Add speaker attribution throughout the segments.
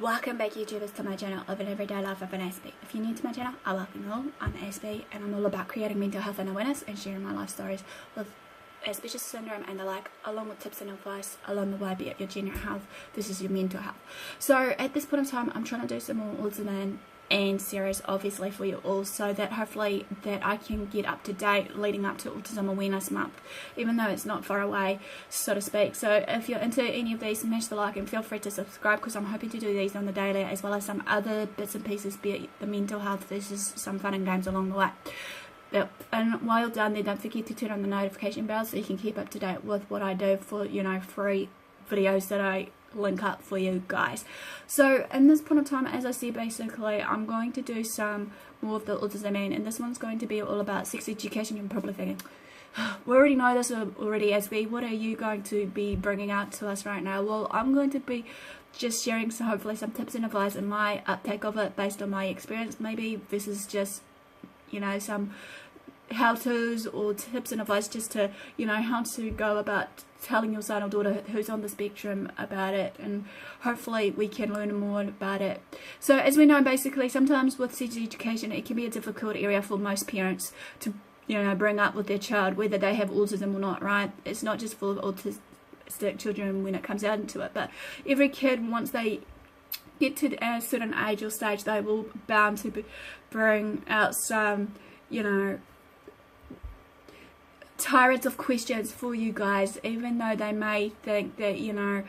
Speaker 1: Welcome back, YouTubers, to my channel of an everyday life of an Aspie. If you're new to my channel, I welcome you all. I'm Aspie and I'm all about creating mental health and awareness and sharing my life stories with Asperger's syndrome and the like, along with tips and advice along the way, be it your general health versus your mental health. So at this point in time, I'm trying to do some more autism and series obviously for you all, so that hopefully that I can get up to date leading up to Autism Awareness Month, even though it's not far away, so to speak. So if you're into any of these, smash the like and feel free to subscribe, because I'm hoping to do these on the daily, as well as some other bits and pieces, be it the mental health versus some fun and games along the way. And while you're done there, don't forget to turn on the notification bell so you can keep up to date with what I do for, you know, free videos that I link up for you guys. So in this point of time, as I said, basically I'm going to do some more of the autism, and this one's going to be all about sex education. You're probably thinking, we already know this already, Aspie, what are you going to be bringing out to us right now? Well, I'm going to be just sharing some, hopefully some tips and advice and my uptake of it based on my experience. Maybe this is just, you know, some how-tos or tips and advice just to, you know, how to go about telling your son or daughter who's on the spectrum about it, and hopefully we can learn more about it. So as we know, basically sometimes with sex education it can be a difficult area for most parents to, you know, bring up with their child, whether they have autism or not, right? It's not just for autistic children when it comes out into it, but every kid, once they get to a certain age or stage, they will bound to bring out some, you know, tyrants of questions for you guys, even though they may think that, you know,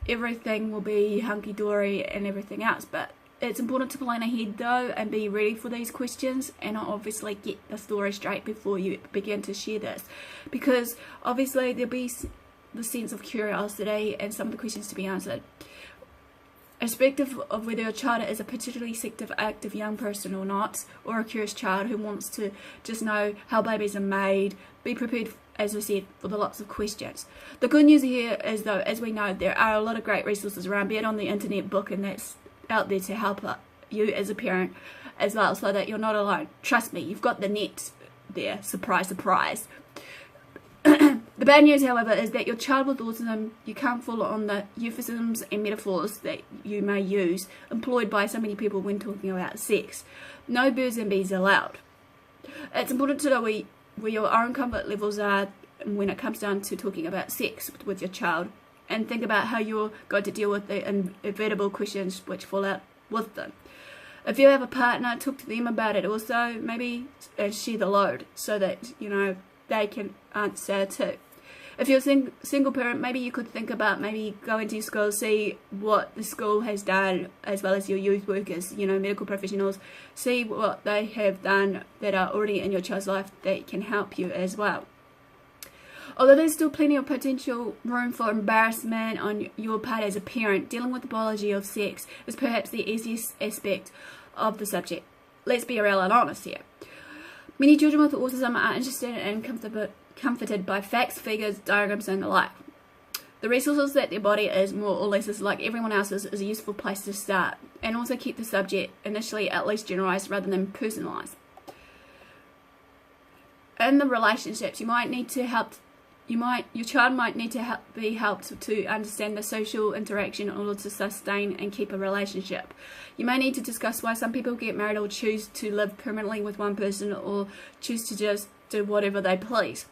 Speaker 1: everything will be hunky-dory and everything else. But it's important to plan ahead though and be ready for these questions, and obviously get the story straight before you begin to share this, because obviously there'll be the sense of curiosity and some of the questions to be answered. Irrespective of whether your child is a particularly sexually active young person or not, or a curious child who wants to just know how babies are made, be prepared, as we said, for the lots of questions. The good news here is, though, as we know, there are a lot of great resources around, be it on the internet, book, and that's out there to help you as a parent as well, so that you're not alone. Trust me, you've got the net there. Surprise, surprise. The bad news, however, is that your child with autism, you can't fall on the euphemisms and metaphors that you may use, employed by so many people when talking about sex. No birds and bees allowed. It's important to know where your own comfort levels are when it comes down to talking about sex with your child, and think about how you're going to deal with the inevitable questions which fall out with them. If you have a partner, talk to them about it also, maybe share the load so that, you know, they can answer too. If you're a single parent, maybe you could think about maybe going to your school, see what the school has done, as well as your youth workers, you know, medical professionals, see what they have done that are already in your child's life that can help you as well. Although there's still plenty of potential room for embarrassment on your part as a parent, dealing with the biology of sex is perhaps the easiest aspect of the subject. Let's be real and honest here. Many children with autism are interested and comforted by facts, figures, diagrams, and the like. The resources that their body is more or less like everyone else's is a useful place to start, and also keep the subject initially at least generalized rather than personalized. In the relationships, your child might need to be helped to understand the social interaction in order to sustain and keep a relationship. You may need to discuss why some people get married or choose to live permanently with one person, or choose to just do whatever they please.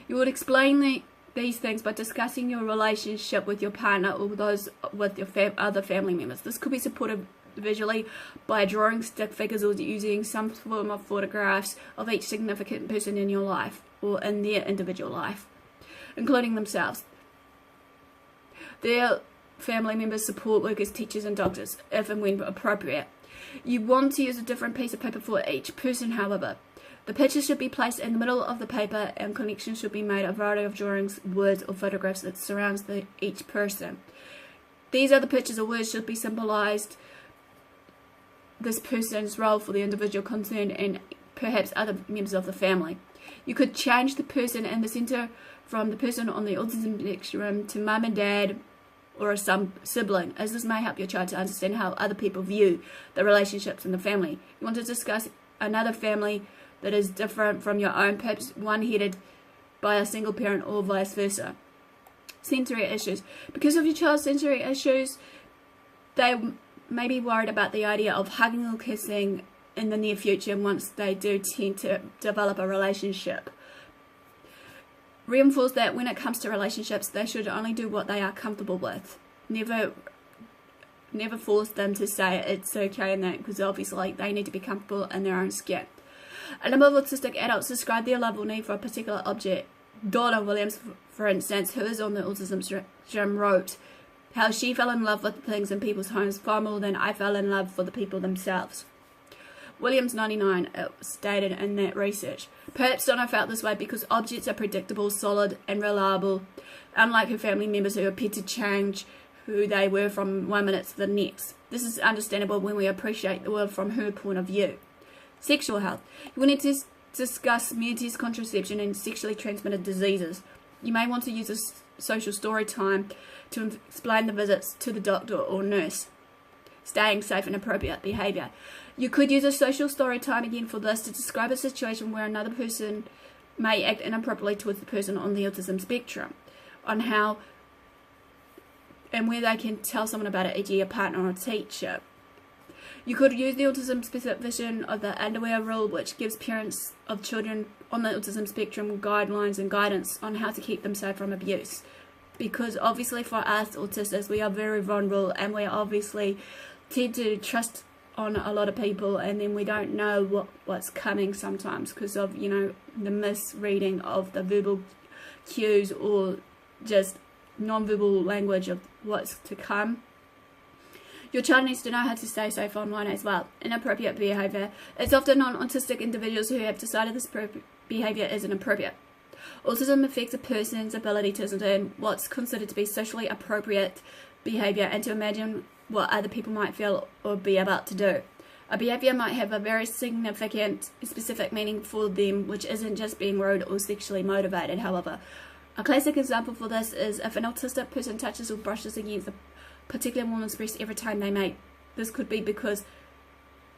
Speaker 1: You would explain these things by discussing your relationship with your partner or those with your other family members. This could be supported visually by drawing stick figures or using some form of photographs of each significant person in your life or in their individual life, including themselves, their family members, support workers, teachers, and doctors, if and when appropriate. You want to use a different piece of paper for each person, however. The picture should be placed in the middle of the paper, and connections should be made, a variety of drawings, words, or photographs that surrounds each person. These other pictures or words should be symbolized this person's role for the individual concerned and perhaps other members of the family. You could change the person in the center from the person on the autism spectrum to mum and dad or some sibling, as this may help your child to understand how other people view the relationships in the family. You want to discuss another family that is different from your own, perhaps one headed by a single parent or vice versa. Sensory issues. Because of your child's sensory issues, they may be worried about the idea of hugging or kissing in the near future once they do tend to develop a relationship. Reinforce that when it comes to relationships, they should only do what they are comfortable with. Never force them to say it's okay and that, because obviously they need to be comfortable in their own skin. A number of autistic adults describe their love or need for a particular object. Donna Williams, for instance, who is on the Autism Spectrum, wrote how she fell in love with things in people's homes far more than I fell in love for the people themselves. Williams, 99, stated in that research. Perhaps Donna felt this way because objects are predictable, solid, and reliable, unlike her family members who appeared to change who they were from one minute to the next. This is understandable when we appreciate the world from her point of view. Sexual health. You will need to discuss meiosis, contraception, and sexually transmitted diseases. You may want to use a social story time to explain the visits to the doctor or nurse. Staying safe and appropriate behavior. You could use a social story time again for this to describe a situation where another person may act inappropriately towards the person on the autism spectrum, on how and where they can tell someone about it, e.g. a partner or a teacher. You could use the autism specific version of the underwear rule, which gives parents of children on the autism spectrum guidelines and guidance on how to keep them safe from abuse. Because obviously for us autistics, we are very vulnerable, and we obviously tend to trust on a lot of people, and then we don't know what's coming sometimes because of, you know, the misreading of the verbal cues or just non-verbal language of what's to come. Your child needs to know how to stay safe online as well. Inappropriate behavior. It's often non-autistic individuals who have decided this behavior is inappropriate. Autism affects a person's ability to discern what's considered to be socially appropriate behavior and to imagine what other people might feel or be about to do. A behavior might have a very significant, specific meaning for them, which isn't just being rude or sexually motivated, however. A classic example for this is if an autistic person touches or brushes against a particular woman's breast every time they mate. This could be because,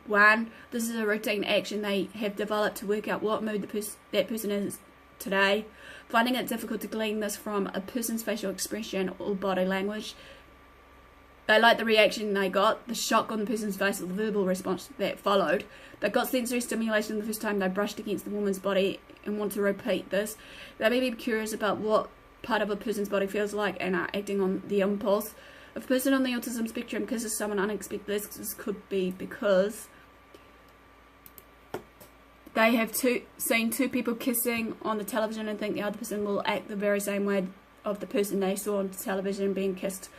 Speaker 1: one, this is a routine action they have developed to work out what mood that person is today, finding it difficult to glean this from a person's facial expression or body language. They like the reaction they got, the shock on the person's face, or the verbal response that followed. They got sensory stimulation the first time they brushed against the woman's body and want to repeat this. They may be curious about what part of a person's body feels like and are acting on the impulse. If a person on the autism spectrum kisses someone unexpectedly, this could be because they have seen two people kissing on the television and think the other person will act the very same way of the person they saw on television being kissed.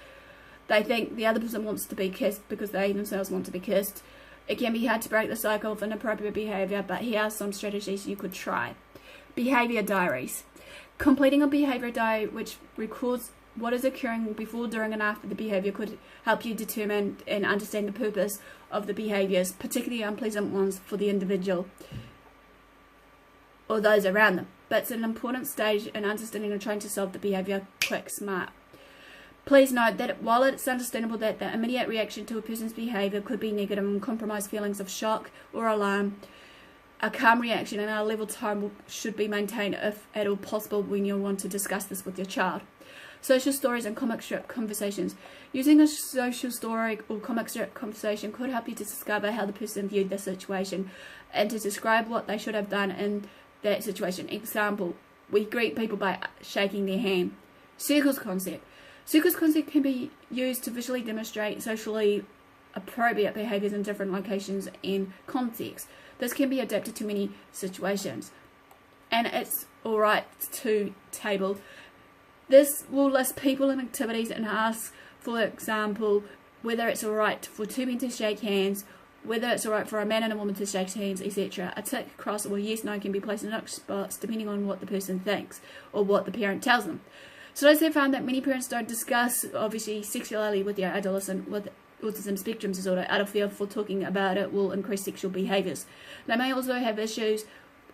Speaker 1: They think the other person wants to be kissed because they themselves want to be kissed. It can be hard to break the cycle of inappropriate behavior, but here are some strategies you could try. Behavior diaries. Completing a behavior diary which records what is occurring before, during, and after the behavior could help you determine and understand the purpose of the behaviors, particularly unpleasant ones for the individual or those around them. But it's an important stage in understanding and trying to solve the behavior quick, smart. Please note that while it's understandable that the immediate reaction to a person's behavior could be negative and compromise feelings of shock or alarm, a calm reaction and a level time should be maintained if at all possible when you want to discuss this with your child. Social stories and comic strip conversations. Using a social story or comic strip conversation could help you to discover how the person viewed the situation and to describe what they should have done in that situation. Example, we greet people by shaking their hand. Circles concept. Circles concept can be used to visually demonstrate socially appropriate behaviors in different locations and contexts. This can be adapted to many situations. And it's alright to table. This will list people and activities and ask, for example, whether it's alright for two men to shake hands, whether it's alright for a man and a woman to shake hands, etc. A tick, cross, or yes, no can be placed in other spots depending on what the person thinks or what the parent tells them. Studies have found that many parents don't discuss, obviously, sexuality with their adolescent with autism spectrum disorder out of fear for talking about it will increase sexual behaviors. They may also have issues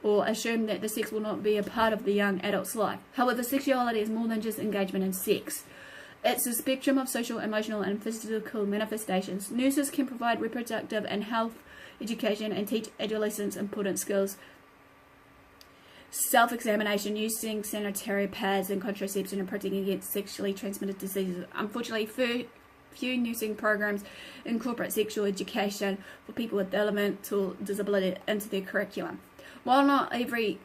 Speaker 1: or assume that the sex will not be a part of the young adult's life. However, sexuality is more than just engagement in sex. It's a spectrum of social, emotional, and physical manifestations. Nurses can provide reproductive and health education and teach adolescents important skills. Self-examination, using sanitary pads and contraception and protecting against sexually transmitted diseases. Unfortunately, few nursing programs incorporate sexual education for people with developmental disability into their curriculum. While not every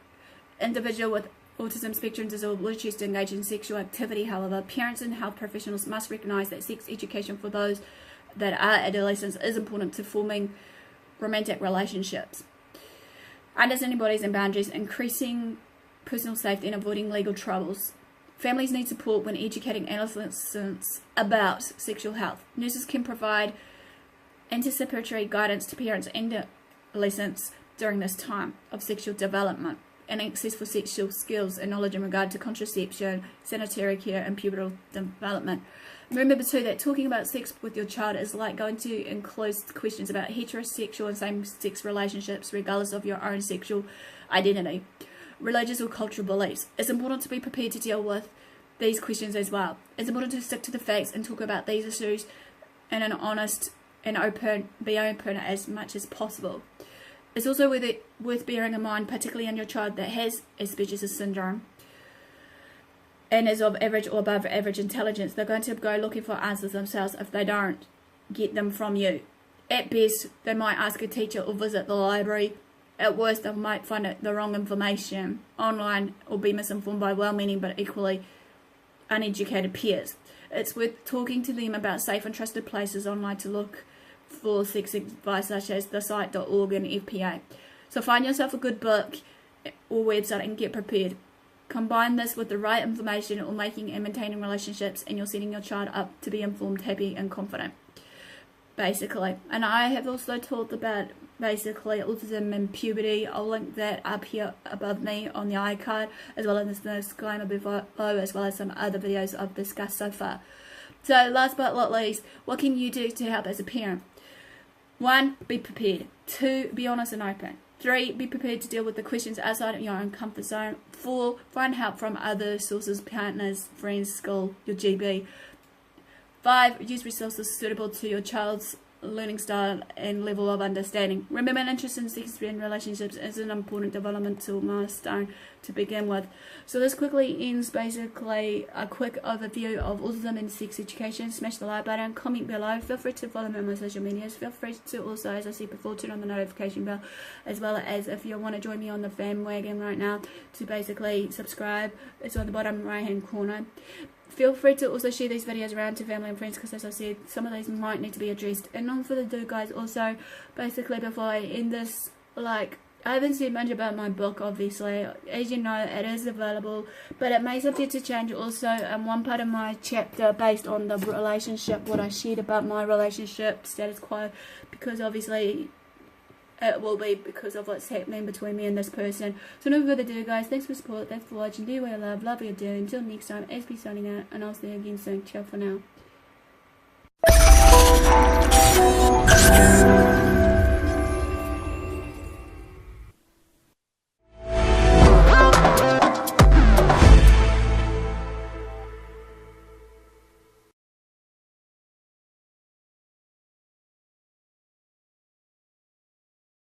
Speaker 1: individual with autism spectrum disorder will choose to engage in sexual activity, however, parents and health professionals must recognize that sex education for those that are adolescents is important to forming romantic relationships, understanding bodies and boundaries, increasing personal safety, and avoiding legal troubles. Families need support when educating adolescents about sexual health. Nurses can provide anticipatory guidance to parents and adolescents during this time of sexual development, and access for sexual skills and knowledge in regard to contraception, sanitary care, and pubertal development. Remember too that talking about sex with your child is like going to include questions about heterosexual and same-sex relationships, regardless of your own sexual identity, religious or cultural beliefs. It's important to be prepared to deal with these questions as well. It's important to stick to the facts and talk about these issues in an honest and be open as much as possible. It's also worth bearing in mind, particularly in your child that has Asperger's syndrome and is of average or above average intelligence, they're going to go looking for answers themselves if they don't get them from you. At best, they might ask a teacher or visit the library. At worst, they might find the wrong information online or be misinformed by well-meaning but equally uneducated peers. It's worth talking to them about safe and trusted places online to look for sex advice, such as the straight.Org and FPA. So find yourself a good book or website and get prepared. Combine this with the right information or making and maintaining relationships, and you're setting your child up to be informed, happy, and confident, basically. And I have also talked about basically autism and puberty. I'll link that up here above me on the iCard, as well as the disclaimer below, as well as some other videos I've discussed so far. So last but not least, what can you do to help as a parent? 1. Be prepared. 2. Be honest and open. 3. Be prepared to deal with the questions outside of your own comfort zone. 4. Find help from other sources, partners, friends, school, your GB. 5. Use resources suitable to your child's learning style and level of understanding. Remember, an interest in sex and relationships is an important developmental milestone to begin with. So this quickly ends basically a quick overview of autism and sex education. Smash the like button, comment below, feel free to follow me on my social medias, feel free to also, as I said before, turn on the notification bell, as well as if you want to join me on the fan wagon right now, to basically subscribe. It's on the bottom right hand corner. Feel free to also share these videos around to family and friends, because as I said, some of these might need to be addressed. And not further ado, guys, also basically before I end this, I haven't said much about my book, obviously. As you know, it is available, but it may subject to change. Also, one part of my chapter based on the relationship, what I shared about my relationship status quo, because obviously it will be because of what's happening between me and this person. So no further ado, guys, thanks for support, thanks for watching, do what you love what you do. Until next time, Aspie signing out, and I'll see you again soon. Ciao for now.